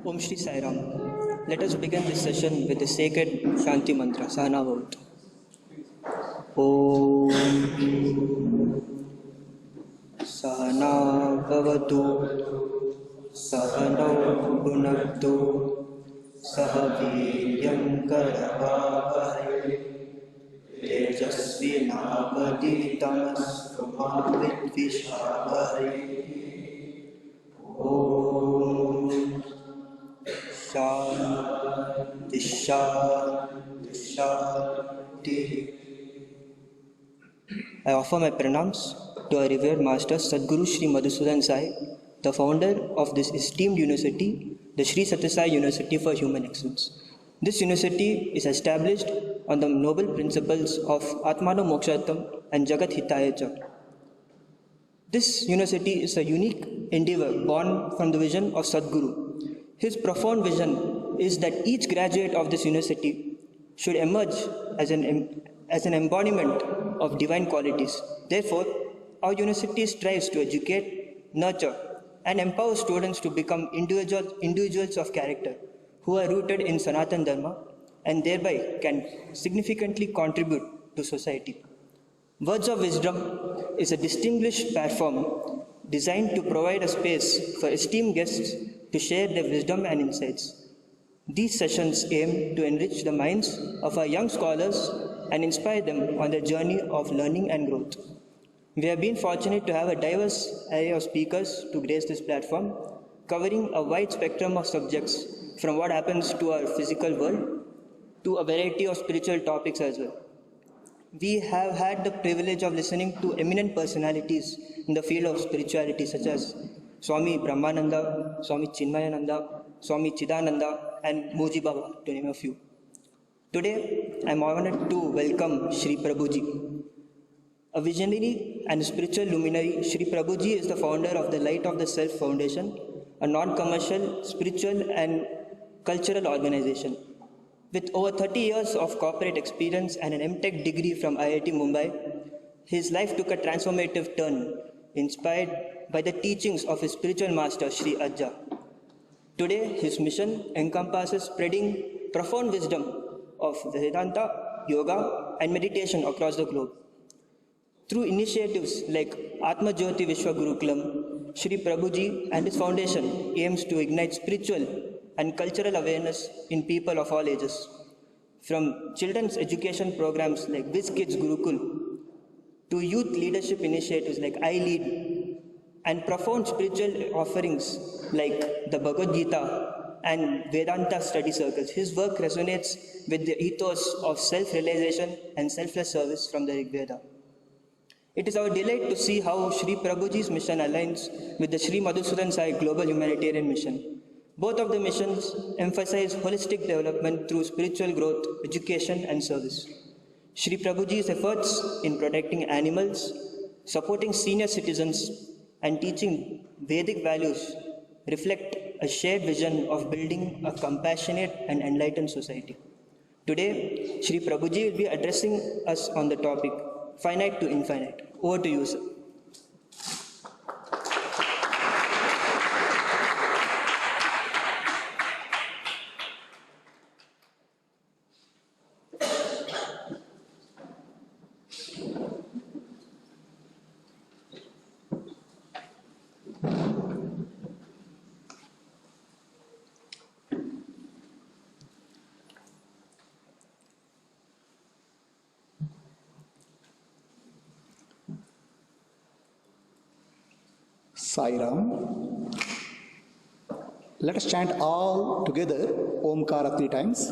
Om Shri Sai Ram. Let us begin this session with the sacred Shanti Mantra, Sahana Bhavatu. Om Sahana Bhavatu Sahanau Bhunaktu Sahaviryam Karavavahai Tejasvinavaditamas Vidvishavahai. Om Shanti Shanti Shanti. I offer my pranams to our revered Master Sadguru Sri Madhusudan Sai, the founder of this esteemed university, the Sri Sathya Sai University for Human Excellence. This university is established on the noble principles of Atmano Mokshatam and Jagat Hitayacha. This university is a unique endeavor born from the vision of Sadguru. His profound vision is that each graduate of this university should emerge as an embodiment of divine qualities. Therefore, our university strives to educate, nurture, and empower students to become individuals of character who are rooted in Sanatana Dharma and thereby can significantly contribute to society. Words of Wisdom is a distinguished platform designed to provide a space for esteemed guests to share their wisdom and insights. These sessions aim to enrich the minds of our young scholars and inspire them on their journey of learning and growth. We have been fortunate to have a diverse array of speakers to grace this platform, covering a wide spectrum of subjects from what happens to our physical world to a variety of spiritual topics as well. We have had the privilege of listening to eminent personalities in the field of spirituality such as Swami Brahmananda, Swami Chinmayananda, Swami Chidananda, and Moji Baba, to name a few. Today, I am honored to welcome Sri Prabhuji. A visionary and spiritual luminary, Sri Prabhuji is the founder of the Light of the Self Foundation, a non-commercial, spiritual and cultural organization. With over 30 years of corporate experience and an MTech degree from IIT Mumbai, his life took a transformative turn, inspired by the teachings of his spiritual master, Sri Ajja. Today, his mission encompasses spreading profound wisdom of Vedanta, yoga, and meditation across the globe. Through initiatives like Atma Jyoti Vishwa Gurukulam, Sri Prabhuji and his foundation aims to ignite spiritual and cultural awareness in people of all ages. From children's education programs like Viz Kids Gurukul to youth leadership initiatives like I Lead and profound spiritual offerings like the Bhagavad Gita and Vedanta study circles, his work resonates with the ethos of self-realization and selfless service from the Rig Veda. It is our delight to see how Sri Prabhuji's mission aligns with the Sri Madhusudan Sai Global Humanitarian Mission. Both of the missions emphasize holistic development through spiritual growth, education, and service. Sri Prabhuji's efforts in protecting animals, supporting senior citizens, and teaching Vedic values reflect a shared vision of building a compassionate and enlightened society. Today, Sri Prabhuji will be addressing us on the topic, Finite to Infinite. Over to you, sir. Sai Ram. Let us chant all together Omkara 3 times.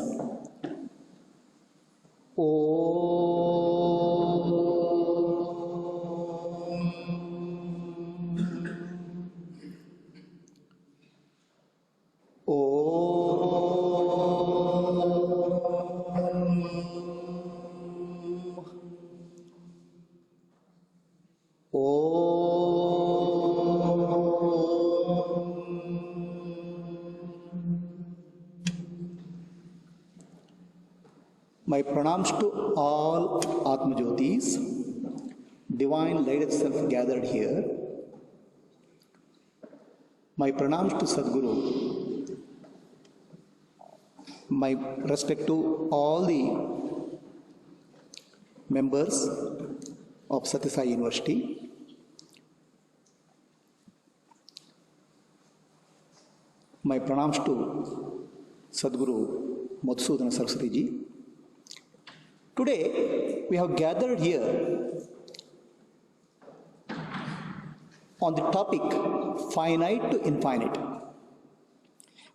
My pranams to all Atma Jyotis, divine light itself gathered here. My pranams to Sadguru, My respect to all the members of Sathya Sai University. My pranams to Sadguru Madhusudana Saraswati ji. Today we have gathered here on the topic finite to infinite.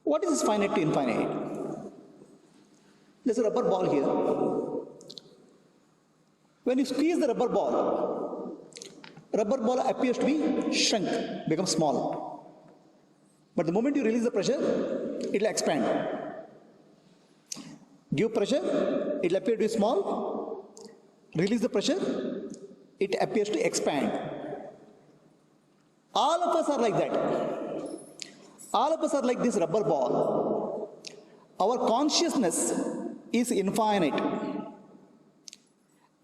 What is this finite to infinite? There's a rubber ball here. When you squeeze the rubber ball appears to be shrunk, becomes small. But the moment you release the pressure, it will expand. Give pressure, it will appear to be small. Release the pressure, it appears to expand. All of us are like that. All of us are like this rubber ball. Our consciousness is infinite.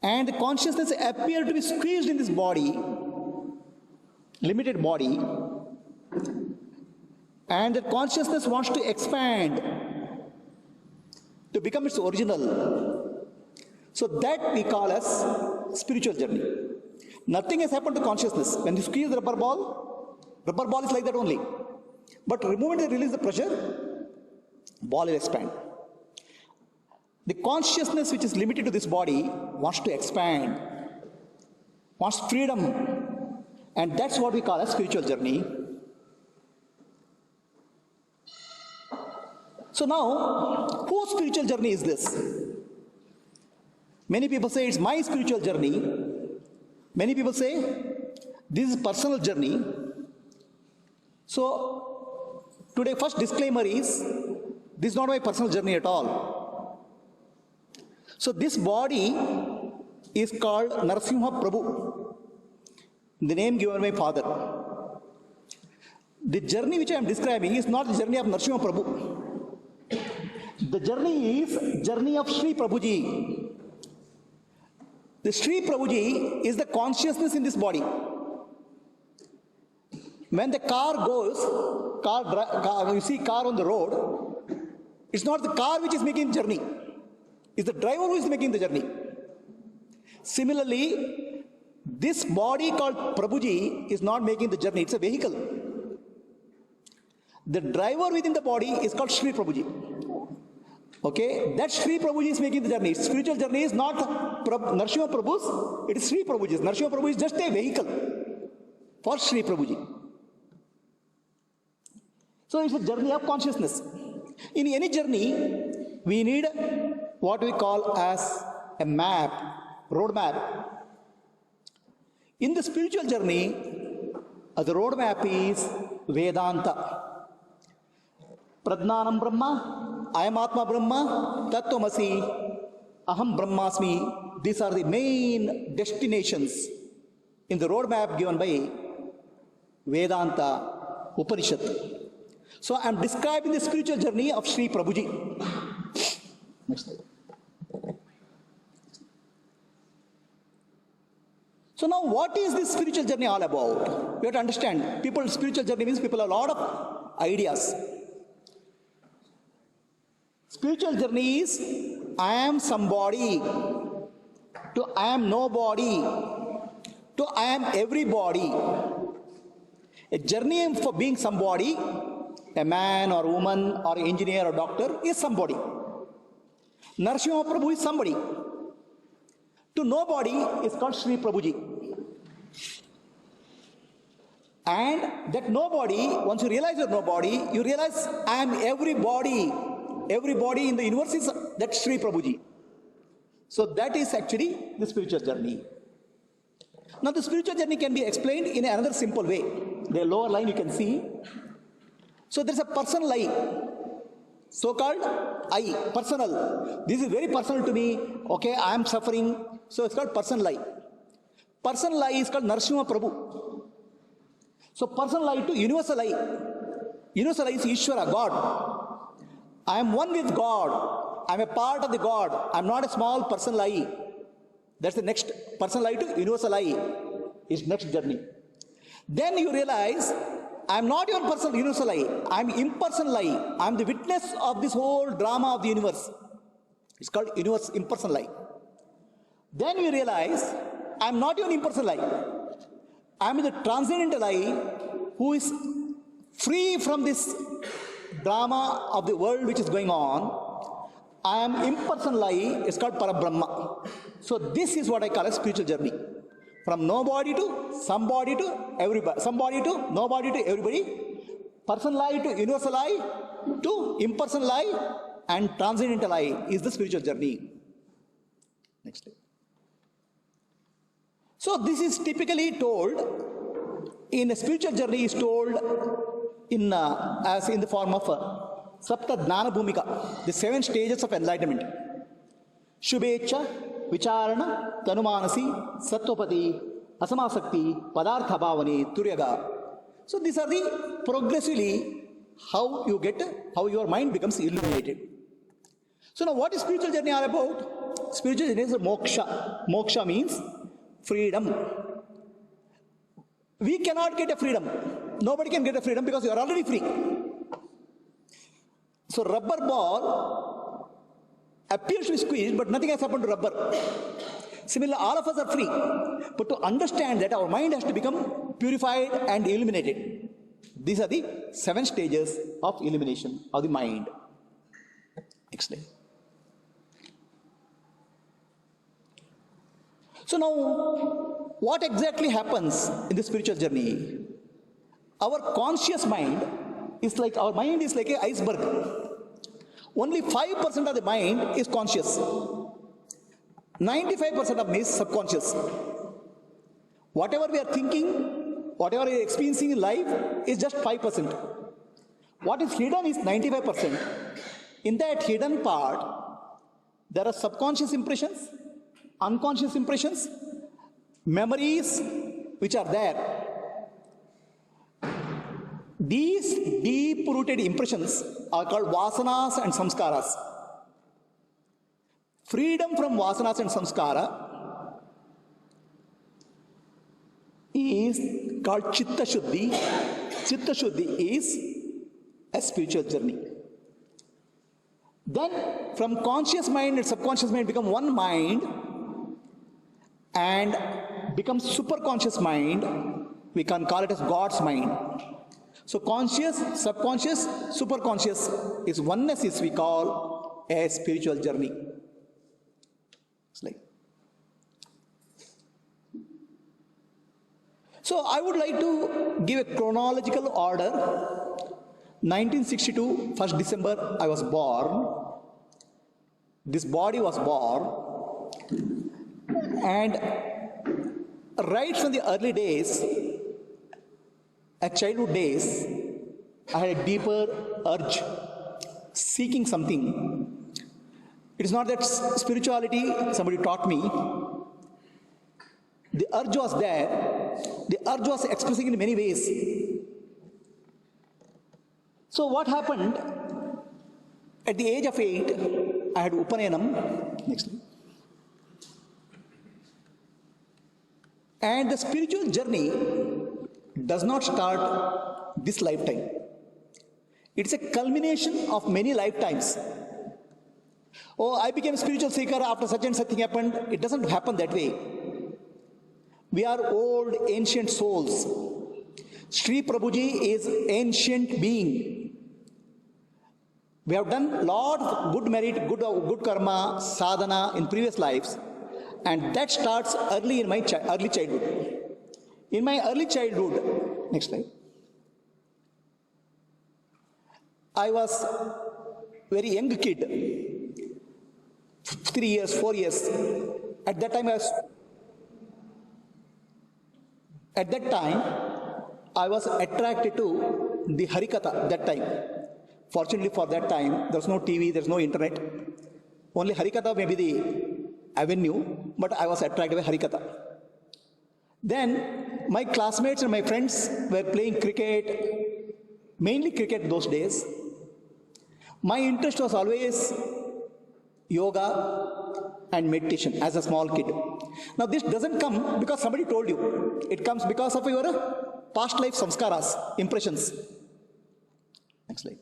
And the consciousness appears to be squeezed in this body, limited body. And the consciousness wants to expand to become its original. So that we call as spiritual journey. Nothing has happened to consciousness. When you squeeze the rubber ball is like that only. But the moment you release the pressure, ball will expand. The consciousness which is limited to this body wants to expand, wants freedom. And that's what we call a spiritual journey. So now, whose spiritual journey is this? Many people say it's my spiritual journey. Many people say this is personal journey. So today first disclaimer is this is not my personal journey at all. So this body is called Narasimha Prabhu, the name given by my father. The journey which I am describing is not the journey of Narasimha Prabhu. The journey is journey of Sri Prabhuji. The Sri Prabhuji is the consciousness in this body. When the car goes, you see car on the road, it's not the car which is making the journey. It's the driver who is making the journey. Similarly, this body called Prabhuji is not making the journey. It's a vehicle. The driver within the body is called Sri Prabhuji. Okay, that Sri Prabhuji is making the journey. Spiritual journey is not Narasimha Prabhu's, it is Sri Prabhuji's. Narasimha Prabhu is just a vehicle for Sri Prabhuji. So it's a journey of consciousness. In any journey, we need what we call as a map, road map. In the spiritual journey, the road map is Vedanta. Pradnanam Brahma, I am Atma Brahma, Tattvamasi, Aham Brahmasmi. These are the main destinations in the road map given by Vedanta Upanishad. So I am describing the spiritual journey of Sri Prabhuji. Next slide. So now what is this spiritual journey all about? We have to understand, spiritual journey means people have a lot of ideas. Spiritual journey is I am somebody, to I am nobody, to I am everybody. A journey for being somebody, a man or woman or engineer or doctor is somebody. Narasimha Prabhu is somebody. To nobody is called Sri Prabhuji. And that nobody, once you realize you're nobody, you realize I am everybody. Everybody in the universe is that Sri Prabhuji. So that is actually the spiritual journey. Now the spiritual journey can be explained in another simple way. The lower line you can see. So there's a personal I, so-called I, personal. This is very personal to me. Okay, I am suffering. So it's called personal I. Personal I is called Narasimha Prabhu. So personal I to universal I. Universal I is Ishvara, God. I am one with God. I am a part of the God. I am not a small personal I. That's the next personal I to universal I is next journey. Then you realize I'm not your personal universal I. I'm impersonal I. I'm the witness of this whole drama of the universe. It's called universe impersonal I. Then you realize I'm not your impersonal I. I'm the transcendental I who is free from this drama of the world which is going on. I am impersonal I. It's called Parabrahma. So this is what I call a spiritual journey. From nobody to somebody to everybody, somebody to nobody to everybody, personal I to universal I to impersonal I and transcendental I is the spiritual journey. Next slide. So this is typically told in a spiritual journey is told in as in the form of Sapta Dhnana Bhumika, the 7 stages of enlightenment. Shubhecha, Vicharana, Tanumanasi, Sattopati, Asamasakti, Padartha Bhavani, Turyaga. So these are the progressively how your mind becomes illuminated. So now what is spiritual journey all about? Spiritual journey is moksha. Moksha means freedom. We cannot get a freedom. Nobody can get a freedom because you are already free. So rubber ball appears to be squeezed, but nothing has happened to rubber. Similarly, all of us are free. But to understand that our mind has to become purified and illuminated. These are the 7 stages of illumination of the mind. Explain. So now, what exactly happens in the spiritual journey? Our conscious mind is like, our mind is like an iceberg. Only 5% of the mind is conscious. 95% of it is subconscious. Whatever we are thinking, whatever we are experiencing in life is just 5%. What is hidden is 95%. In that hidden part, there are subconscious impressions, unconscious impressions, memories which are there. These deep-rooted impressions are called vasanas and samskaras. Freedom from vasanas and samskara is called chitta shuddhi. Chitta shuddhi is a spiritual journey. Then from conscious mind and subconscious mind become one mind and become superconscious mind. We can call it as God's mind. So conscious, subconscious, superconscious is oneness is we call a spiritual journey. So I would like to give a chronological order. 1962, 1st December, I was born. This body was born. And right from the early days, at childhood days, I had a deeper urge, seeking something. It is not that spirituality somebody taught me. The urge was there. The urge was expressing in many ways. So what happened? At the age of 8, I had Upanayanam. Next. And the spiritual journey does not start this lifetime. It's a culmination of many lifetimes. Oh, I became a spiritual seeker after such and such thing happened. It doesn't happen that way. We are old, ancient souls. Sri Prabhuji is ancient being. We have done lot of good merit, good karma, sadhana in previous lives. And that starts early in my early childhood. In my early childhood, next slide, I was very young kid, 3 years, 4 years. At that time I was attracted to the Harikatha that time. Fortunately for that time, there was no TV, there was no internet. Only Harikatha may be the avenue, but I was attracted by Harikatha. Then my classmates and my friends were playing cricket, mainly cricket those days. My interest was always yoga and meditation as a small kid. Now this doesn't come because somebody told you. It comes because of your past life samskaras, impressions. Next slide.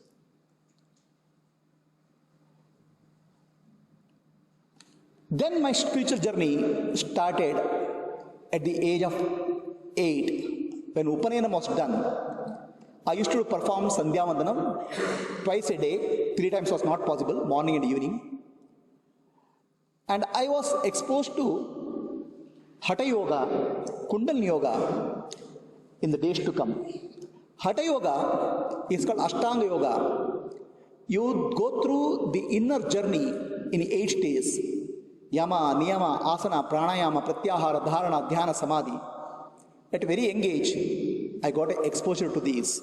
Then my spiritual journey started at the age of 8. When Upanayana was done, I used to perform Sandhya Vandanam twice a day. 3 times was not possible, morning and evening. And I was exposed to Hatha Yoga, Kundalini Yoga in the days to come. Hatha Yoga is called Ashtanga Yoga. You go through the inner journey in 8 stages. Yama, Niyama, Asana, Pranayama, Pratyahara, Dharana, Dhyana, Samadhi. At a very young age, I got exposure to these.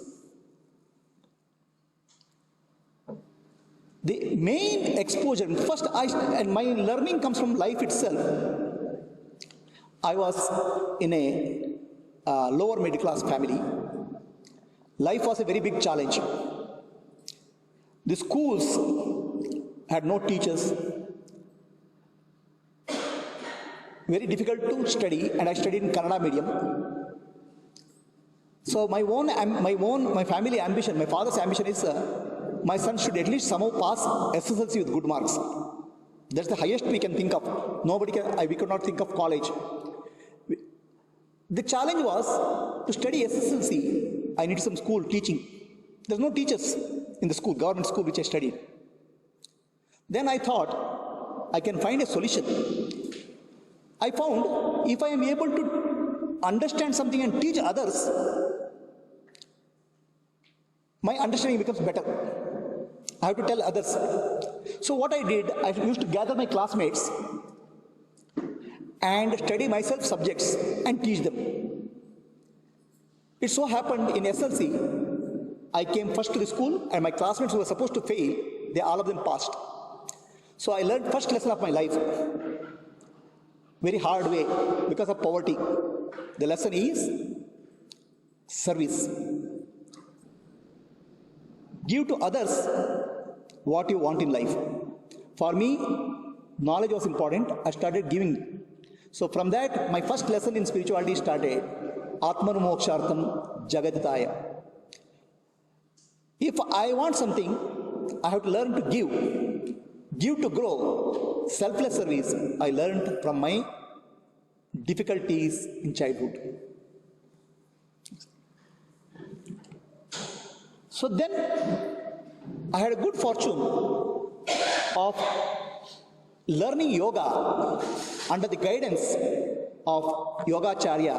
The main exposure, and my learning comes from life itself. I was in a lower middle class family. Life was a very big challenge. The schools had no teachers. Very difficult to study, and I studied in Kannada medium. So my family ambition, my father's ambition is my son should at least somehow pass SSLC with good marks. That's the highest we can think of. We could not think of college. The challenge was to study SSLC. I need some school teaching. There's no teachers in the school, government school which I studied. Then I thought I can find a solution. I found if I am able to understand something and teach others, my understanding becomes better. I have to tell others. So what I did, I used to gather my classmates and study myself subjects and teach them. It so happened in SLC, I came first to the school and my classmates who were supposed to fail, all of them passed. So I learned first lesson of my life. Very hard way because of poverty. The lesson is service. Give to others what you want in life. For me, knowledge was important. I started giving. So from that, my first lesson in spirituality started. Atmanu mokshartham jagaditaya. If I want something, I have to learn to give. Give to grow. Selfless service, I learned from my difficulties in childhood. So then, I had a good fortune of learning yoga under the guidance of Yogacharya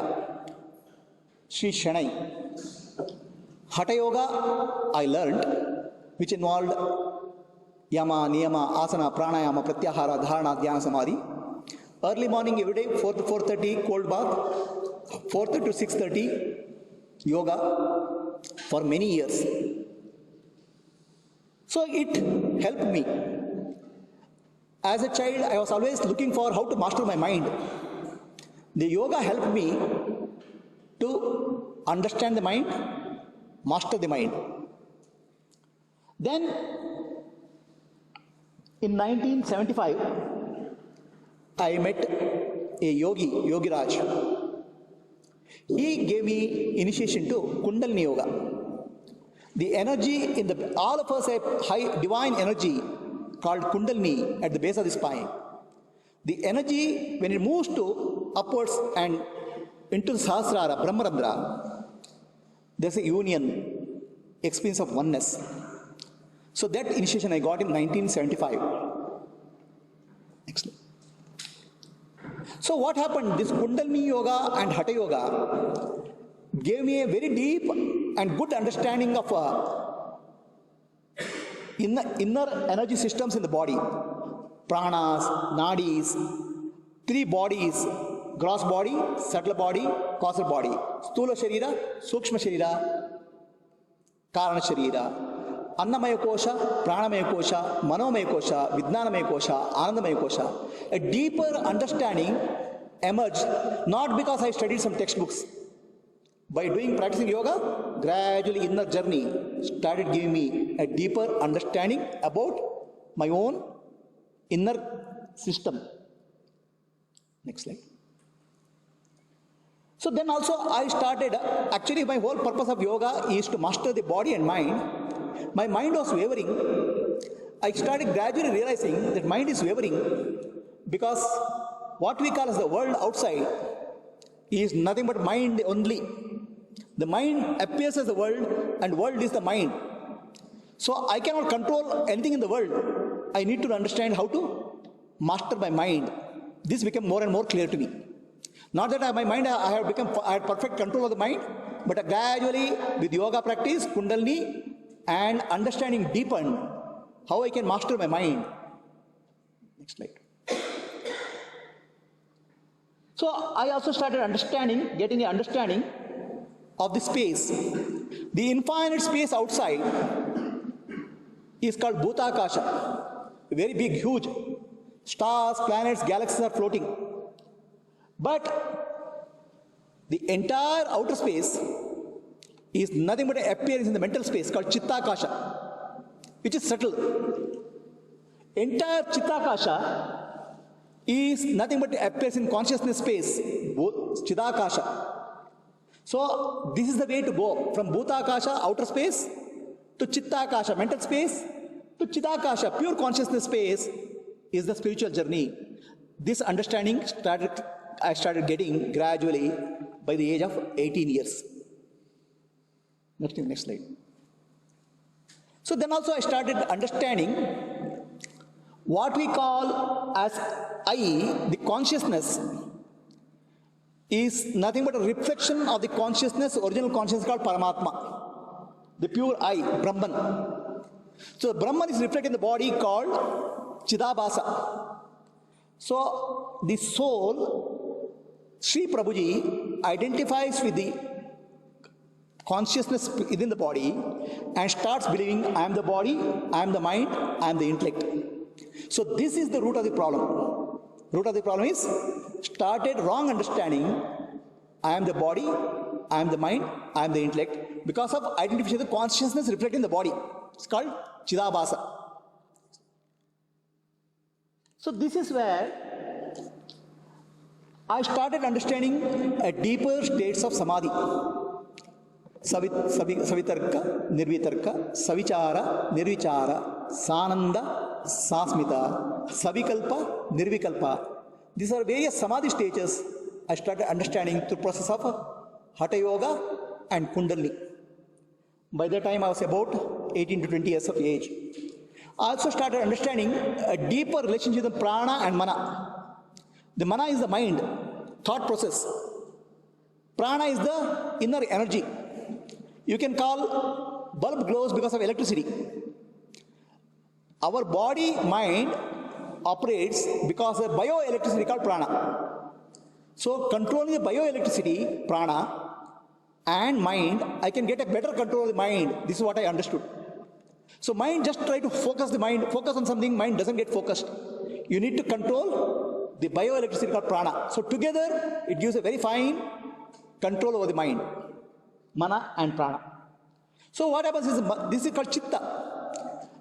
Sri Shanai. Hatha Yoga I learned, which involved Yama, Niyama, Asana, Pranayama, Pratyahara, Dharana, Dhyana, Samadhi. Early morning every day, 4 to 4:30 cold bath, 4:30 to 6:30 yoga for many years. So it helped me. As a child, I was always looking for how to master my mind. The yoga helped me to understand the mind, master the mind. Then in 1975, I met a Yogi Raj. He gave me initiation to Kundalini Yoga. The energy all of us have high divine energy called Kundalini at the base of the spine. The energy, when it moves to upwards and into the Sahasrara, Brahmarandra, there's a union, experience of oneness. So that initiation I got in 1975. Excellent. So what happened? This Kundalini Yoga and Hatha Yoga gave me a very deep and good understanding of inner energy systems in the body. Pranas, Nadis, 3 bodies, gross body, subtle body, causal body. Sthula Sharira, Sukshma Sharira, Karana Sharira. Annamaya Kosha, Pranamaya Kosha, Manomaya Kosha, Vijnanamaya Kosha, Anandamaya Kosha. A deeper understanding emerged, not because I studied some textbooks. By practicing yoga, gradually inner journey started giving me a deeper understanding about my own inner system. Next slide. So then also I started, actually my whole purpose of yoga is to master the body and mind. My mind was wavering. I started gradually realizing that mind is wavering because what we call as the world outside is nothing but mind only. The mind appears as the world and world is the mind. So I cannot control anything in the world. I need to understand how to master my mind. This became more and more clear to me. Not that my mind, I had perfect control of the mind, but gradually with yoga practice, Kundalini, and understanding deepened how I can master my mind. Next slide. So I also started getting an understanding of the space. The infinite space outside is called Bhutakasha. Very big, huge. Stars, planets, galaxies are floating. But the entire outer space is nothing but an appearance in the mental space called Chittakasha, which is subtle. Entire Chittakasha is nothing but appears in consciousness space, Chidakasha. So this is the way to go from Bhutakasha, outer space, to Chittakasha, mental space, to Chidakasha, pure consciousness space, is the spiritual journey. This understanding I started getting gradually by the age of 18 years. Next slide. So then also I started understanding what we call as I, the consciousness, is nothing but a reflection of the consciousness, original consciousness called Paramatma, the pure I, Brahman. So Brahman is reflected in the body called Chidabhasa. So the soul, Sri Prabhuji, identifies with the consciousness within the body and starts believing I am the body, I am the mind, I am the intellect. So this is the root of the problem. Root of the problem is started wrong understanding I am the body, I am the mind, I am the intellect because of identification of the consciousness reflected in the body. It's called Chidabhasa. So this is where I started understanding a deeper states of samadhi. Savitarka, Nirvitarka, Savichara, Nirvichara, Sananda, Sasmita, Savikalpa, Nirvikalpa. These are various samadhi stages I started understanding through process of Hatha Yoga and Kundalini. By that time I was about 18 to 20 years of age. I also started understanding a deeper relationship with prana and mana. The mana is the mind, thought process. Prana is the inner energy. You can call bulb glows because of electricity. Our body, mind operates because of bioelectricity called prana. So controlling the bioelectricity, prana, and mind, I can get a better control of the mind. This is what I understood. So mind just try to focus on something, mind doesn't get focused. You need to control the bioelectricity called prana. So together, it gives a very fine control over the mind, mana and prana. So what happens is, this is called chitta.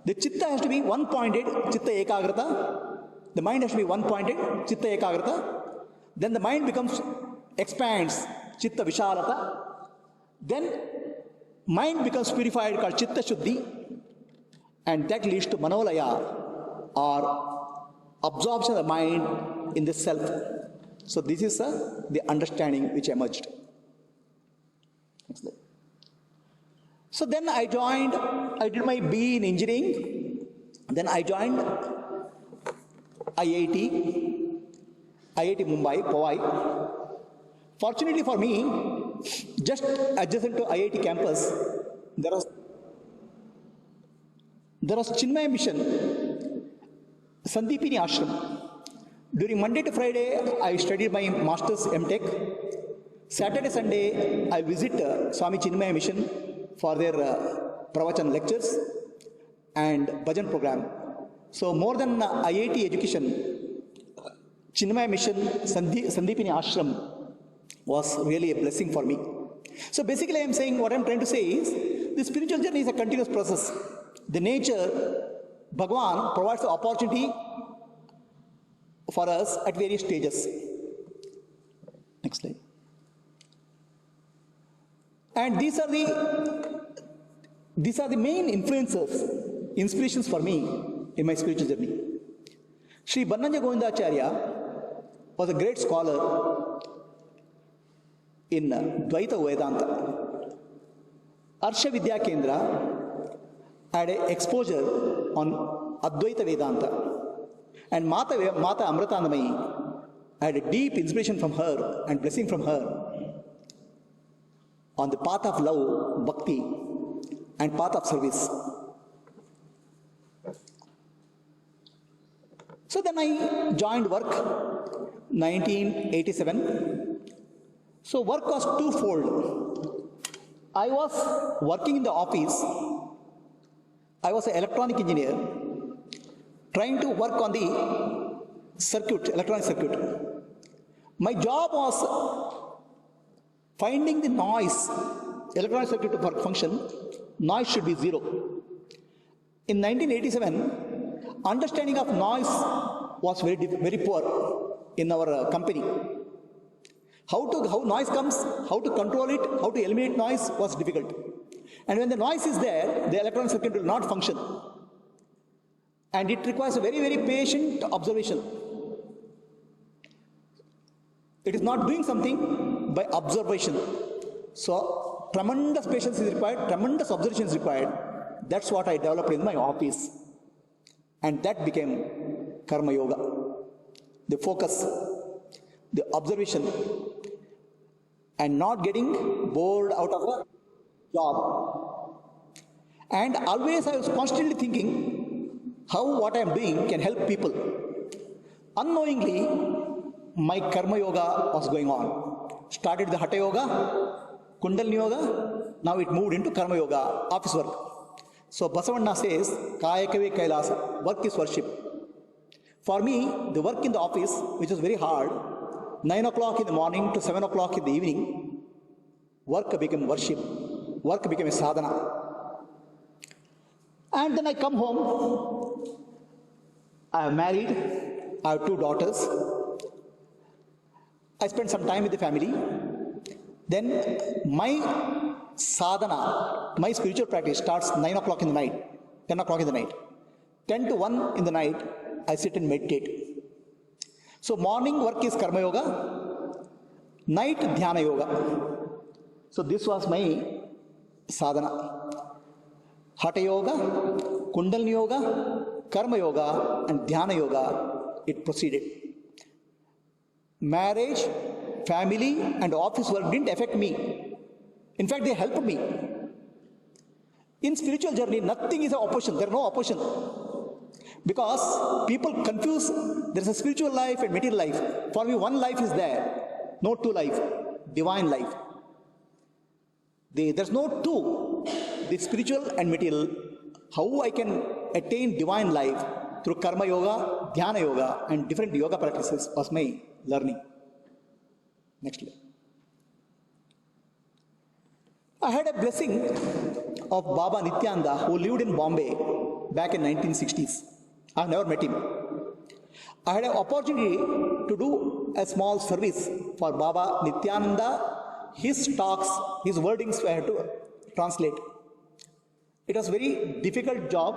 The chitta has to be one-pointed, chitta ekagrata. The mind has to be one-pointed, chitta ekagrata. Then the mind expands, chitta vishalata. Then mind becomes purified, called chitta shuddhi. And that leads to manolaya, or absorption of the mind in the self. So this is the understanding which emerged. So then I did my BE in engineering. Then I joined IIT Mumbai, Powai. Fortunately for me, just adjacent to IIT campus, there was Chinmaya Mission, Sandipini Ashram. During Monday to Friday, I studied my master's MTech. Saturday, Sunday, I visit Swami Chinmaya Mission for their pravachan lectures and bhajan program. So more than IIT education, Chinmaya Mission, Sandipini Ashram was really a blessing for me. So basically I'm saying, what I'm trying to say is, the spiritual journey is a continuous process. The nature, Bhagavan provides the opportunity for us at various stages. Next slide. And these are the main influences, inspirations for me in my spiritual journey. Sri Bannanja Govindacharya was a great scholar in Dvaita Vedanta. Arsha Vidya Kendra had an exposure on Advaita Vedanta. And Mata Amritandamayi had a deep inspiration from her and blessing from her on the path of love, bhakti, and path of service. So then I joined work 1987. So work was twofold. I was working in the office. I was an electronic engineer trying to work on the circuit, electronic circuit. My job was finding the noise, electronic circuit to function, noise should be zero. In 1987, understanding of noise was very poor in our company. How noise comes, how to control it, how to eliminate noise was difficult. And when the noise is there, the electronic circuit will not function. And it requires a very, very patient observation. It is not doing something by observation. So tremendous patience is required, tremendous observation is required. That's what I developed in my office. And that became Karma Yoga. The focus, the observation, and not getting bored out of a job. And always I was constantly thinking how what I am doing can help people. Unknowingly, my Karma Yoga was going on. Started the Hatha Yoga, Kundalini Yoga, now it moved into Karma Yoga, office work. So Basavanna says, Kayakave Kailasa, work is worship. For me, the work in the office, which was very hard, 9 o'clock in the morning to 7 o'clock in the evening, work became worship, work became a sadhana. And then I come home, I am married, I have 2 daughters, I spend some time with the family. Then my sadhana, my spiritual practice starts 9 o'clock in the night, 10 o'clock in the night. 10 to 1 in the night, I sit and meditate. So morning work is Karma Yoga, night Dhyana Yoga. So this was my sadhana. Hatha Yoga, Kundalini Yoga, Karma Yoga, and Dhyana Yoga, it proceeded. Marriage, family, and office work didn't affect me. In fact, they helped me. In spiritual journey, nothing is an opposition. There is no opposition. Because people confuse, there is a spiritual life and material life. For me, one life is there, no 2 life, divine life. There's no 2, the spiritual and material. How I can attain divine life through Karma Yoga, Dhyana Yoga, and different yoga practices was my learning. Next slide. I had a blessing of Baba Nityananda, who lived in Bombay back in 1960s. I've never met him. I had an opportunity to do a small service for Baba Nityananda. His talks, his wordings I had to translate. It was a very difficult job,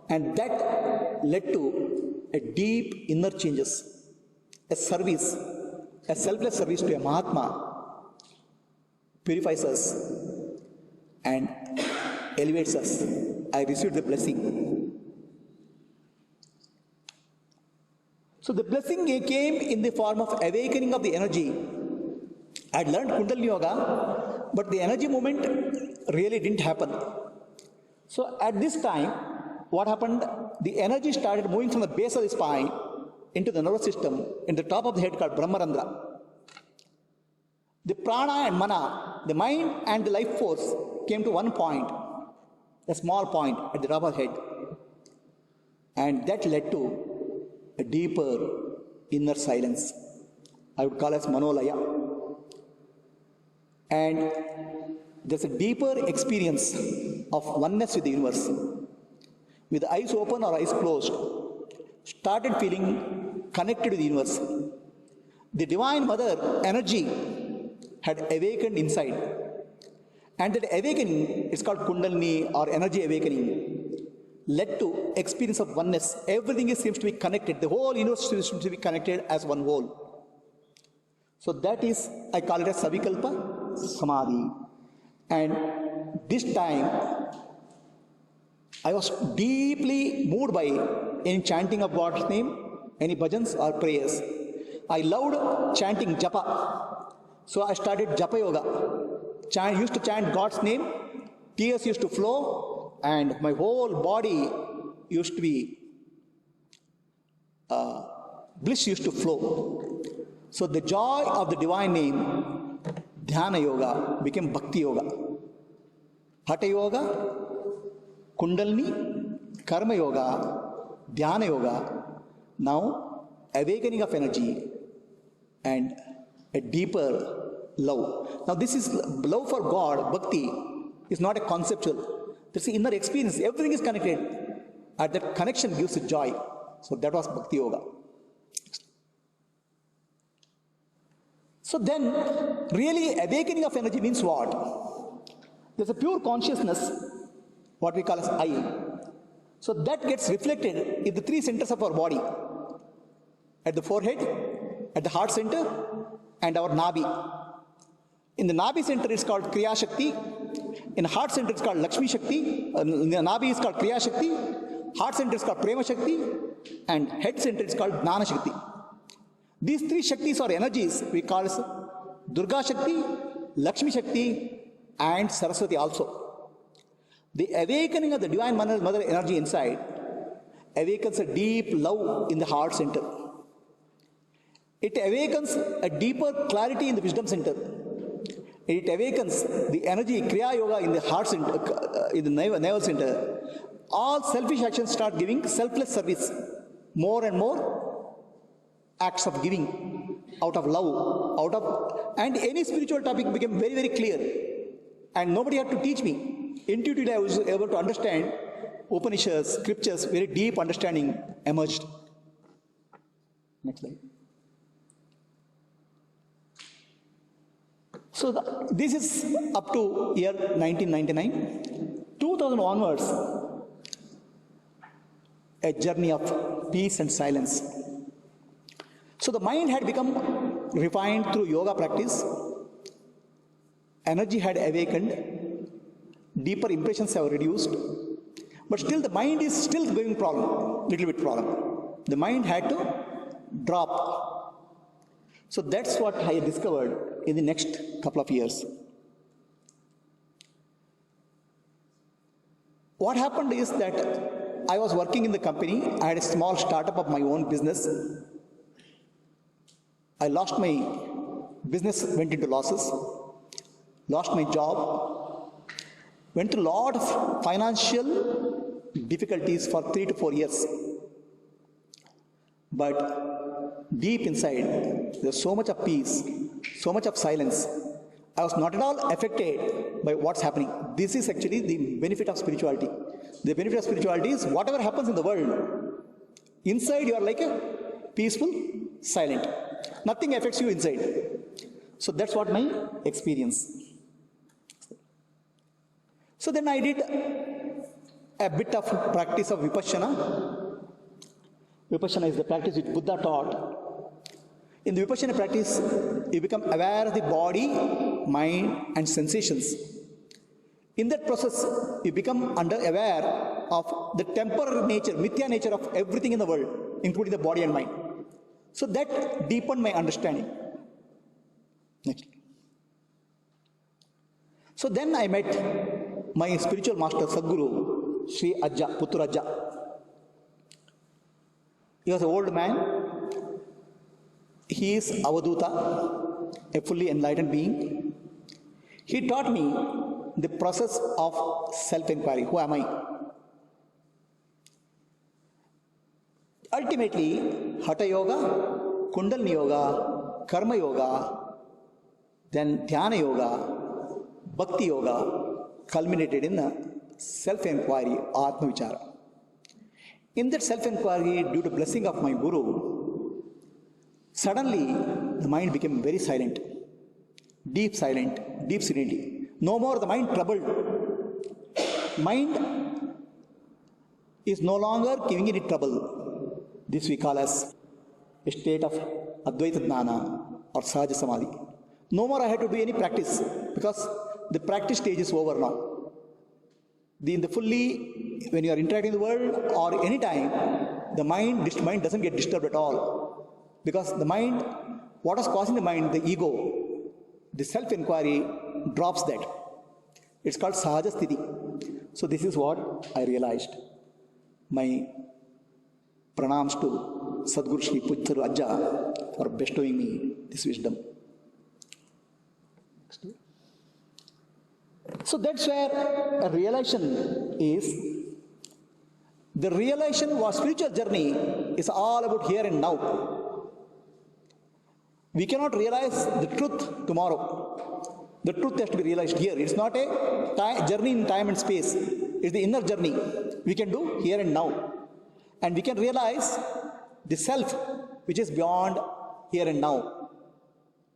and that led to a deep inner changes. A service, a selfless service to a Mahatma purifies us and elevates us. I received the blessing. So the blessing came in the form of awakening of the energy. I had learned Kundalini Yoga, but the energy movement really didn't happen. So at this time, what happened? The energy started moving from the base of the spine into the nervous system, in the top of the head called Brahmarandra. The prana and mana, the mind and the life force came to one point, a small point at the top of the head. And that led to a deeper inner silence. I would call it Manolaya. And there's a deeper experience of oneness with the universe. With the eyes open or eyes closed, started feeling connected to the universe. The Divine Mother energy had awakened inside. And that awakening, it's called Kundalini or energy awakening, led to experience of oneness. Everything seems to be connected. The whole universe seems to be connected as one whole. So that is, I call it a Savikalpa Samadhi. And this time, I was deeply moved by any chanting of God's name, any bhajans or prayers. I loved chanting japa. So I started japa yoga. Used to chant God's name, tears used to flow, and my whole body used to be, bliss used to flow. So the joy of the divine name, Dhyana Yoga, became Bhakti Yoga. Hatha Yoga, Kundalini, Karma Yoga, Dhyana Yoga, now awakening of energy and a deeper love. Now this is love for God, Bhakti, is not a conceptual. This is inner experience, everything is connected. And that connection gives it joy. So that was Bhakti Yoga. So then, really awakening of energy means what? There's a pure consciousness, what we call as I. So that gets reflected in the three centers of our body. At the forehead, at the heart center, and our Nabi. In the Nabi center it's called Kriya Shakti. In the heart center it's called Lakshmi Shakti. In the Nabi is called Kriya Shakti. Heart center is called Prema Shakti. And head center is called Jnana Shakti. These three Shaktis or energies we call as Durga Shakti, Lakshmi Shakti, and Saraswati also. The awakening of the Divine Mother energy inside awakens a deep love in the heart center. It awakens a deeper clarity in the wisdom center. It awakens the energy, Kriya Yoga in the heart center, in the navel center. All selfish actions start giving selfless service. More and more acts of giving, out of love, and any spiritual topic became very, very clear. And nobody had to teach me. Intuitively I was able to understand Upanishads, scriptures, very deep understanding emerged. Next slide. So this is up to year 1999. 2000 onwards, a journey of peace and silence. So the mind had become refined through yoga practice. Energy had awakened. Deeper impressions have reduced. But still the mind is still going problem, little bit problem. The mind had to drop. So that's what I discovered in the next couple of years. What happened is that I was working in the company. I had a small startup of my own business. I lost my business, went into losses, lost my job, went through a lot of financial difficulties for 3 to 4 years. But deep inside, there's so much of peace, so much of silence. I was not at all affected by what's happening. This is actually the benefit of spirituality. The benefit of spirituality is whatever happens in the world, inside you are like a peaceful, silent. Nothing affects you inside. So that's what my experience. So then I did a bit of practice of Vipassana. Vipassana is the practice which Buddha taught. In the Vipassana practice, you become aware of the body, mind, and sensations. In that process, you become aware of the temporary nature, mithya nature of everything in the world, including the body and mind. So that deepened my understanding. Next. So then I met my spiritual master, Sadguru, Sri Ajja, Puttur Ajja. He was an old man. He is Avaduta, a fully enlightened being. He taught me the process of self-inquiry. Who am I? Ultimately, Hatha Yoga, Kundalini Yoga, Karma Yoga, then Dhyana Yoga, Bhakti Yoga culminated in a self-inquiry, Atma Vichara. In that self-inquiry, due to blessing of my Guru, suddenly the mind became very silent, deep serenity. No more the mind troubled. Mind is no longer giving any trouble. This we call as a state of Advaita Jnana or Sahaja Samadhi. No more I have to do any practice because the practice stage is over now. In the fully, when you are interacting in the world or any time, the mind doesn't get disturbed at all. Because the mind, what is causing the mind, the ego, the self-inquiry drops that. It's called Sahaja Sthiti. So this is what I realized. My pranams to Sadguru Sri Pujtharu Ajja for bestowing me this wisdom. So that's where a realization is. The realization was spiritual journey is all about here and now. We cannot realize the truth tomorrow. The truth has to be realized here. It's not a journey in time and space. It's the inner journey we can do here and now. And we can realize the self which is beyond here and now.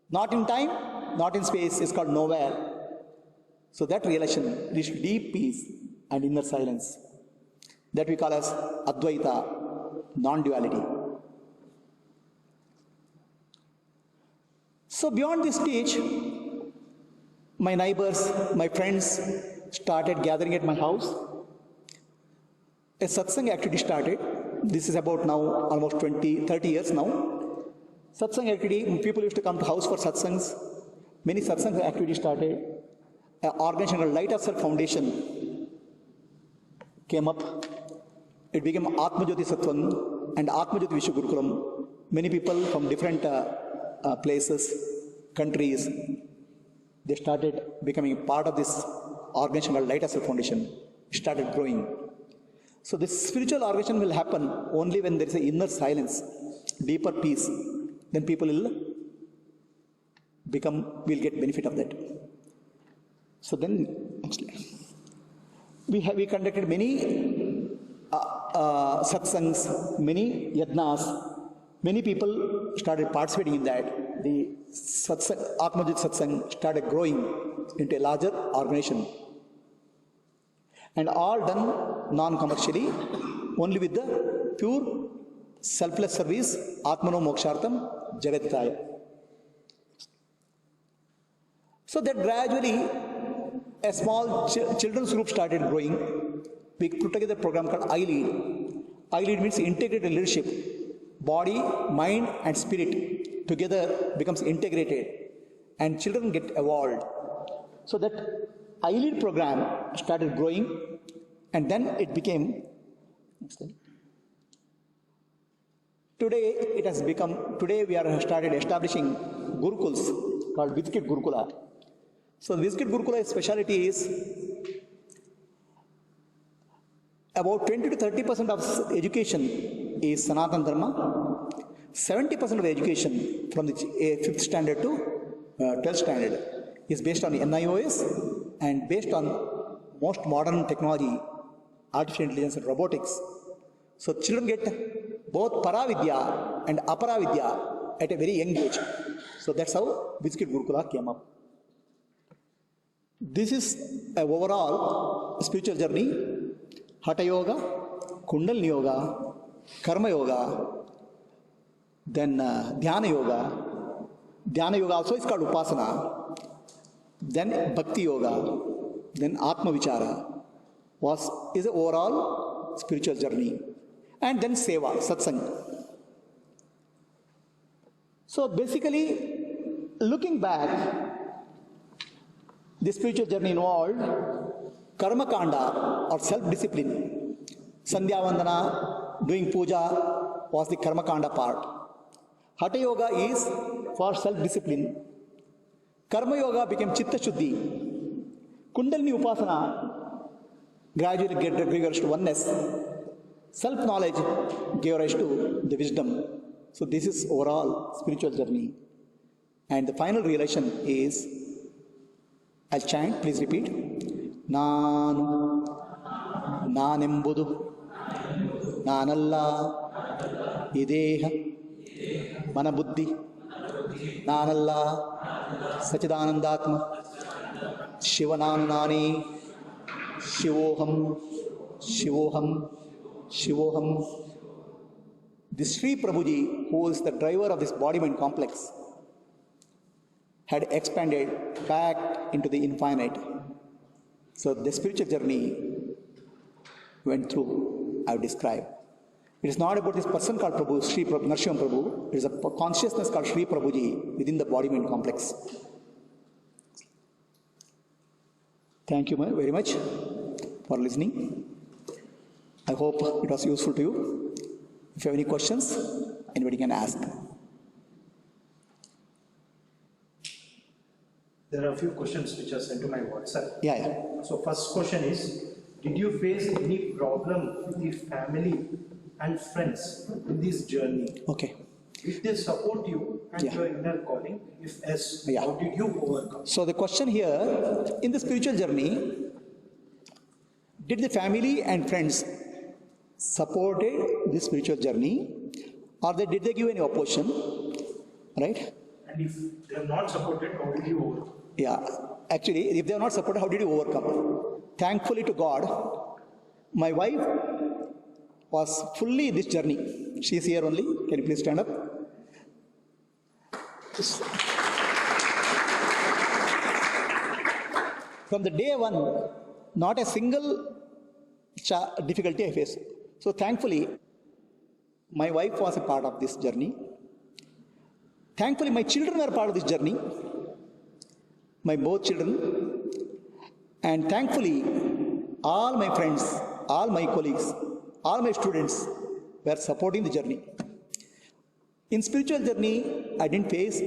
Not in time, not in space, is called nowhere. So that realization leads to deep peace and inner silence. That we call as Advaita, non-duality. So beyond this stage, my neighbors, my friends started gathering at my house. A satsang activity started. This is about now almost 30 years now. Satsang activity, people used to come to house for satsangs. Many satsang activities started. An organization called Light of Self Foundation came up. It became Atmajyoti Sattvam and Atmajyoti Vishwa Gurukulam. Many people from different places, countries, they started becoming part of this organization called Light of Self Foundation. It started growing. So this spiritual organization will happen only when there is an inner silence, deeper peace. Then people will get benefit of that. So then, we conducted many satsangs, many yajnas. Many people started participating in that. The satsang, Atmajit Satsang started growing into a larger organization. And all done non-commercially, only with the pure selfless service, Atmano Mokshartam Jagatitaya. So that gradually a small children's group started growing. We put together a program called I-Lead. I-Lead means integrated leadership. Body, mind and spirit together becomes integrated and children get evolved. So that I-Lead program started growing and then it became, today we are started establishing Gurukuls called Viskit Gurukula. So Viskit Gurukula's specialty is about 20 to 30% of education is Sanatana Dharma. 70% of education from the 5th standard to 12th standard is based on NIOS and based on most modern technology, artificial intelligence and robotics. So children get both Paravidya and Aparavidya at a very young age. So that's how Viskit Gurukula came up. This is an overall spiritual journey. Hatha Yoga, Kundalini Yoga, Karma Yoga, then Dhyana Yoga. Dhyana Yoga also is called Upasana. Then Bhakti Yoga, then Atma Vichara is an overall spiritual journey. And then Seva, Satsang. So basically, looking back, the spiritual journey involved Karma Kanda or self-discipline. Sandhya Vandana, doing puja was the Karma Kanda part. Hatha Yoga is for self-discipline. Karma Yoga became Chitta Shuddhi. Kundalini Upasana gradually gave rise to oneness. Self-knowledge gave rise to the wisdom. So this is overall spiritual journey. And the final realization is, I'll chant, please repeat. Nanu, Nanembudu, Nanalla, Ideha, Manabuddhi, Nanalla, Sachidanandatma, Shivananani, Shivoham, Shivoham, Shivoham. This Sri Prabhuji, who is the driver of this body-mind complex, had expanded back into the infinite. So the spiritual journey went through, I've described. It is not about this person called Prabhu, Sri Narsimha Prabhu. It is a consciousness called Sri Prabhuji within the body-mind complex. Thank you very much for listening. I hope it was useful to you. If you have any questions, anybody can ask. There are a few questions which are sent to my WhatsApp. Yeah. So first question is, did you face any problem with the family and friends in this journey? Okay. If they support you and Yeah. your inner calling, if yes, Yeah. how did you overcome? So the question here, in the spiritual journey, did the family and friends supported this spiritual journey, or did they give any opposition? Right? And if they are not supported, how did you overcome? Yeah. Actually, if they are not supported, how did you overcome? Thankfully to God, my wife was fully in this journey. She is here only. Can you please stand up? From the day one, not a single difficulty I faced. So thankfully, my wife was a part of this journey. Thankfully, my children were part of this journey. My both children. And thankfully, all my friends, all my colleagues, all my students were supporting the journey. In spiritual journey, I didn't face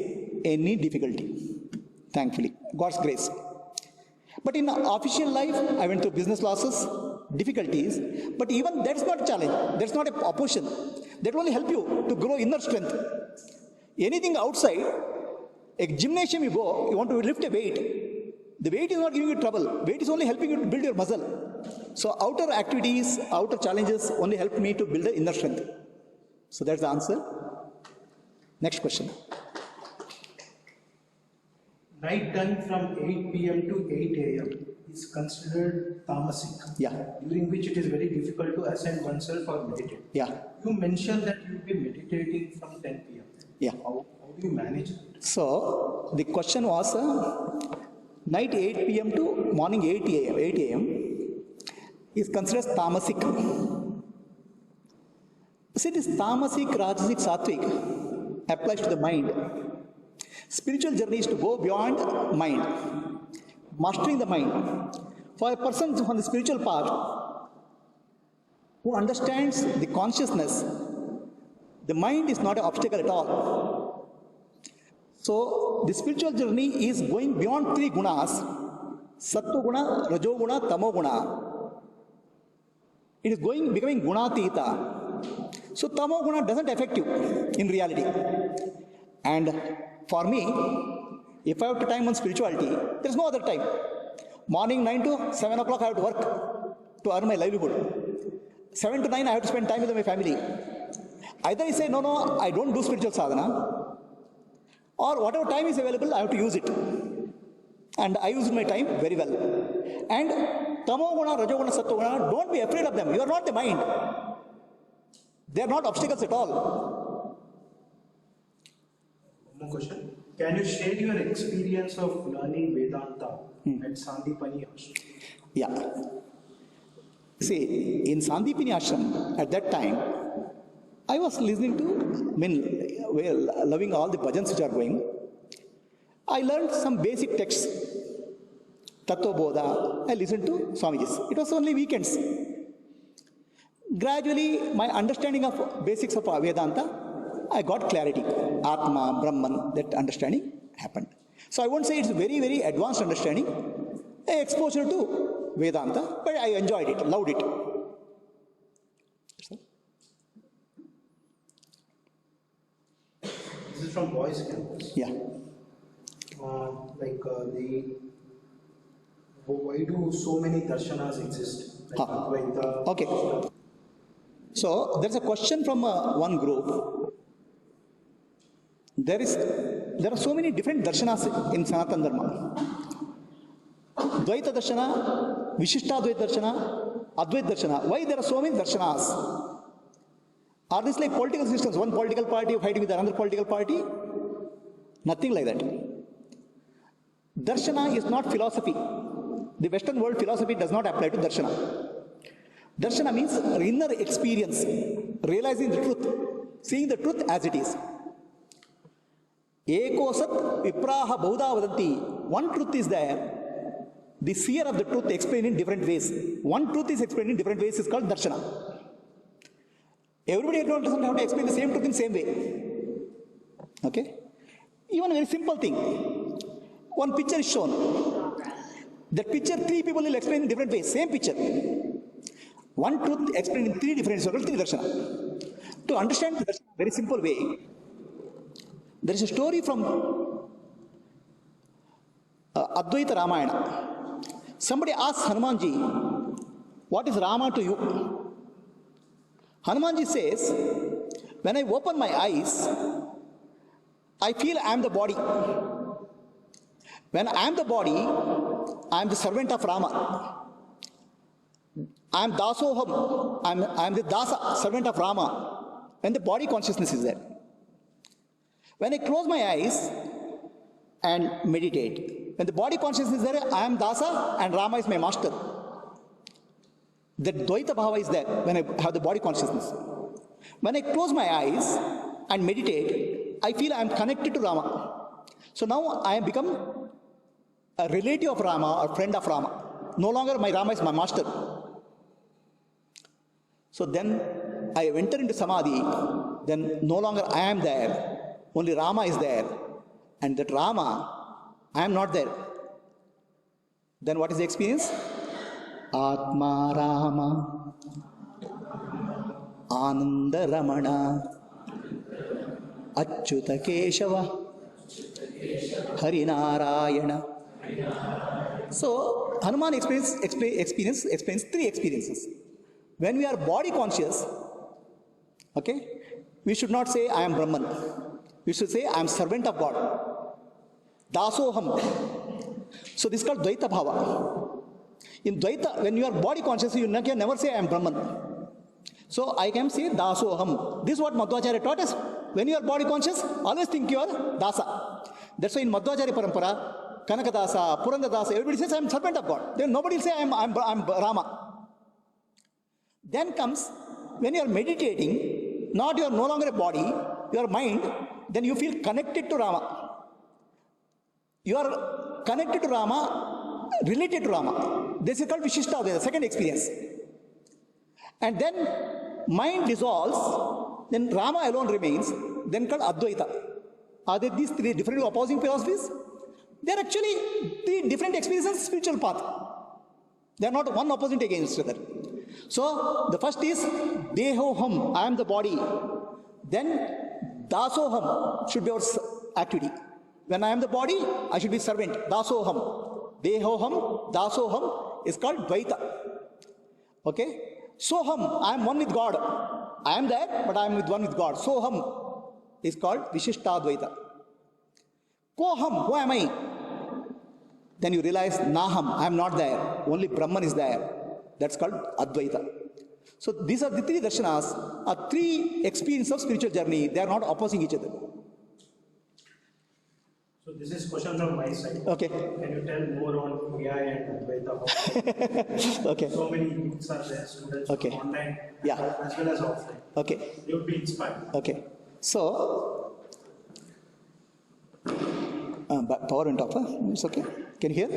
any difficulty. Thankfully, God's grace. But in official life, I went through business losses, difficulties, but even that's not a challenge. That's not an opposition. That will only help you to grow inner strength. Anything outside, a gymnasium you go, you want to lift a weight. The weight is not giving you trouble. Weight is only helping you to build your muscle. So outer activities, outer challenges only help me to build the inner strength. So that's the answer. Next question. Night time from 8 p.m. to 8 a.m. is considered tamasic, Yeah. during which it is very difficult to ascend oneself or meditate. Yeah. You mentioned that you will be meditating from 10 p.m. Yeah. How do you manage that? So the question was night 8 p.m. to morning 8 a.m. is considered as tamasic. See, this tamasic, rajasic, sattvic applies to the mind. Spiritual journey is to go beyond mind, mastering the mind. For a person on the spiritual path who understands the consciousness, the mind is not an obstacle at all. So, the spiritual journey is going beyond three gunas: sattva guna, rajo guna, tamo guna. It is becoming gunatita. So, tamo guna doesn't affect you in reality. And for me, if I have to time on spirituality, there is no other time. Morning 9 to 7 o'clock I have to work to earn my livelihood. 7 to 9 I have to spend time with my family. Either I say, no, I don't do spiritual sadhana, or whatever time is available, I have to use it. And I use my time very well. And tamo guna, rajo guna, sattva guna, don't be afraid of them. You are not the mind. They are not obstacles at all. One more question. Can you share your experience of learning Vedanta at Sandipani Ashram? Yeah. See, in Sandipani Ashram, at that time, I was listening to, loving all the bhajans which are going. I learned some basic texts. Tattva Bodha, I listened to Swamiji's. It was only weekends. Gradually, my understanding of basics of Vedanta, I got clarity. Atma, Brahman, that understanding happened. So I won't say it's a very, very advanced understanding. Exposure to Vedanta, but I enjoyed it, loved it. This is from Boys Campus. Yeah. Why do so many darshanas exist? Like Advaita. Okay. So there's a question from one group. There are so many different darshanas in Sanatana Dharma. Dvaita Darshana, Vishishtadvaita Darshana, Advaita Darshana. Why there are so many darshanas? Are these like political systems? One political party fighting with another political party? Nothing like that. Darshana is not philosophy. The Western world philosophy does not apply to Darshana. Darshana means inner experience, realizing the truth, seeing the truth as it is. Eko sat vipraha bahuda vadanti. One truth is there. The seer of the truth explained in different ways. One truth is explained in different ways is called Darshana. Everybody doesn't have to explain the same truth in the same way. Okay? Even a very simple thing. One picture is shown. That picture, three people will explain in different ways. Same picture. One truth explained in three different circles, three Darshana. To understand the Darshana in a very simple way, there is a story from Advaita Ramayana. Somebody asked Hanumanji, what is Rama to you? Hanumanji says, when I open my eyes, I feel I am the body. When I am the body, I am the servant of Rama. I am Dasoham. I am the Dasa, servant of Rama. When the body consciousness is there. When I close my eyes and meditate, when the body consciousness is there, I am Dasa and Rama is my master. The Dvaita Bhava is there when I have the body consciousness. When I close my eyes and meditate, I feel I am connected to Rama. So now I have become a relative of Rama or friend of Rama. No longer my Rama is my master. So then I enter into Samadhi, then no longer I am there. Only Rama is there. And that Rama, I am not there. Then what is the experience? Atma Rama Ananda Ramana Achyuta Keshava Harinarayana. So Hanuman explains three experiences. When we are body conscious, okay, we should not say I am Brahman. We should say I am servant of God. Dasoham. So this is called Dvaita Bhava. In Dvaita, when you are body conscious, you can never say I am Brahman. So I can say Dasoham. This is what Madhvacharya taught us. When you are body conscious, always think you are Dasa. That's why in Madhvacharya Parampara, Kanakadasa, Purandadasa, everybody says I am servant of God. Then nobody will say I am Rama. Then comes, when you are meditating, you are no longer a body, your mind, then you feel connected to Rama. You are connected to Rama, related to Rama. This is called Vishishta, the second experience. And then mind dissolves, then Rama alone remains, then called Advaita. Are there these three different opposing philosophies? They are actually three different experiences, spiritual path. They are not one opposite against each other. So the first is Dehoham, I am the body. Then Dasoham should be our activity. When I am the body, I should be servant. Dasoham. Dehoham, Dasoham is called Dvaita. Okay? Soham, I am one with God. I am there, but I am one with God. Soham is called Vishishtadvaita. Koham, who am I? Then you realize Naham, I am not there. Only Brahman is there. That's called Advaita. So these are the three darshanas, are three experiences of spiritual journey. They are not opposing each other. So this is question from my side. Okay. Can you tell more on AI and Advaita? Okay. So many books are there, students Okay. online, Yeah. as well as offline. Okay. They would be inspired. Okay. So, power went off, huh? It's okay. Can you hear?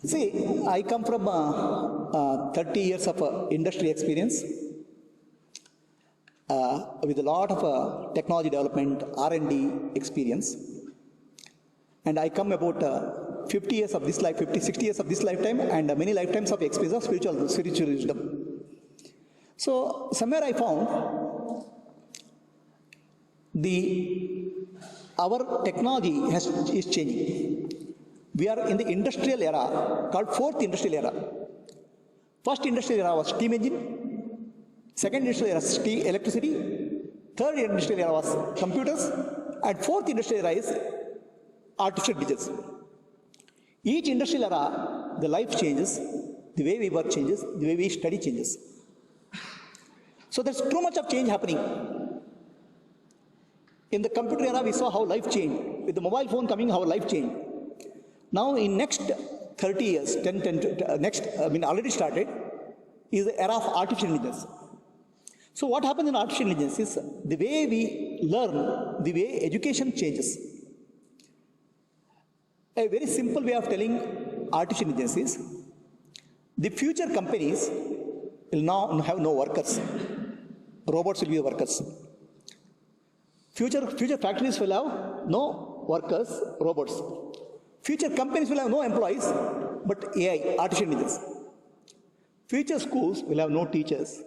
See, I come from 30 years of industry experience with a lot of technology development, R&D experience. And I come about 50 years of this life, 60 years of this lifetime, and many lifetimes of experience of spiritual wisdom. So, somewhere I found our technology is changing. We are in the industrial era called fourth industrial era. First industrial era was steam engine. Second industrial era was electricity. Third industrial era was computers. And fourth industrial era is artificial intelligence. Each industrial era, the life changes, the way we work changes, the way we study changes. So there's too much of change happening. In the computer era, we saw how life changed. With the mobile phone coming, how life changed. Now in next 30 years, already started, is the era of artificial intelligence. So what happens in artificial intelligence is the way we learn, the way education changes. A very simple way of telling artificial intelligence is the future companies will now have no workers. Robots will be the workers. Future factories will have no workers, robots. Future companies will have no employees, but AI, artificial intelligence. Future schools will have no teachers,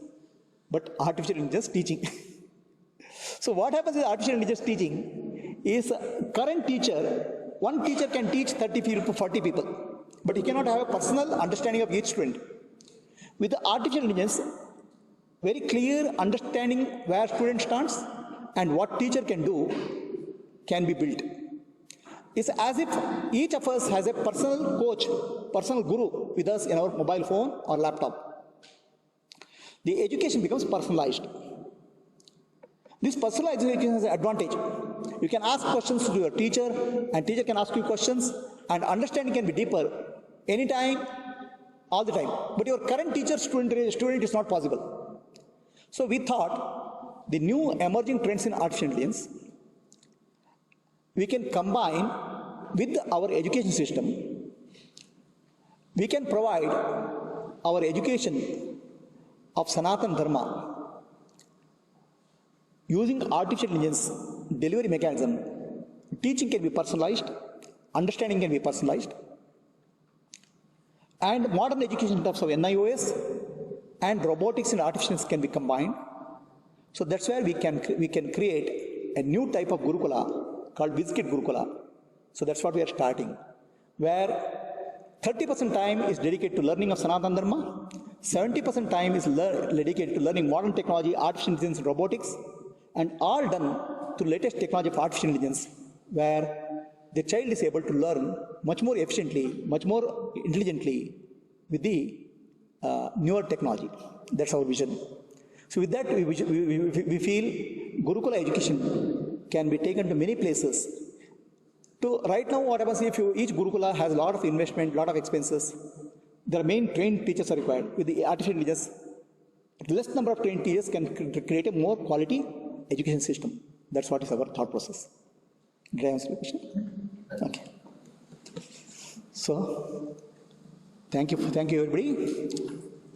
but artificial intelligence teaching. So what happens with artificial intelligence teaching is current teacher, one teacher can teach 30 people, 40 people, but he cannot have a personal understanding of each student. With the artificial intelligence, very clear understanding where student stands and what teacher can do can be built. It's as if each of us has a personal coach, personal guru with us in our mobile phone or laptop. The education becomes personalized. This personalized education has an advantage. You can ask questions to your teacher, and teacher can ask you questions, and understanding can be deeper anytime, all the time. But your current teacher-student is not possible. So we thought the new emerging trends in artificial intelligence, we can combine with our education system. We can provide our education of Sanatana Dharma using artificial intelligence delivery mechanism. Teaching can be personalized, understanding can be personalized, and modern education in terms of NIOS and robotics and artificial intelligence can be combined. So that's where we can create a new type of Gurukula called Bizkit Gurukula. So that's what we are starting, where 30% time is dedicated to learning of Sanatana Dharma, 70% time is dedicated to learning modern technology, artificial intelligence, and robotics, and all done to latest technology of artificial intelligence, where the child is able to learn much more efficiently, much more intelligently with the newer technology. That's our vision. So with that, we feel Gurukula education can be taken to many places. So right now, what happens if each Gurukula has a lot of investment, lot of expenses, there are main trained teachers are required. With the artificial intelligence, less number of trained teachers can create a more quality education system. That's what is our thought process. Did I answer the question? Okay. So, thank you everybody,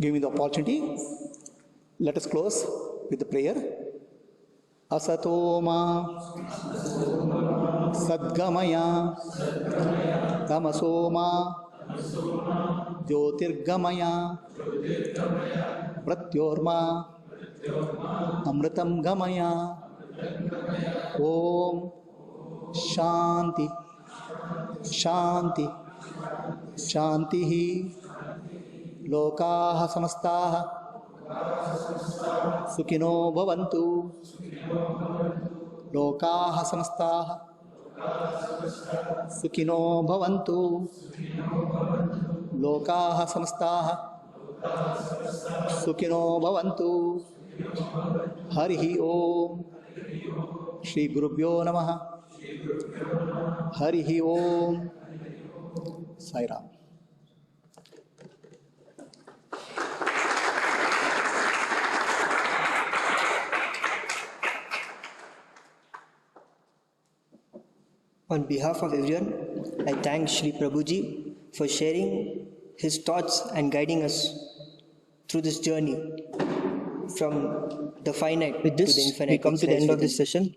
giving me the opportunity. Let us close with the prayer. Asatoma Sadgamaya Tamasoma Jyotirgamaya Pratyorma Amritam Gamaya. Om Shanti Shanti Shantihi Lokaha Samastaha Sukhino Bhavantu Lokaha Samastaha Sukhino Bhavantu Lokaha Samastaha Sukhino Bhavantu. Harihi Om. Shri Gurubhyo Namaha. Harihi Om. Sai Ram. On behalf of everyone, I thank Sri Prabhuji for sharing his thoughts and guiding us through this journey from the finite to the infinite. We come to the end of this session.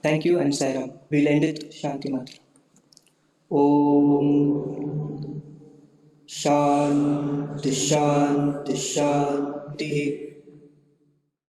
Thank you and Sai Ram. We'll end it Shanti Mantra. Om Shanti Shanti Shanti.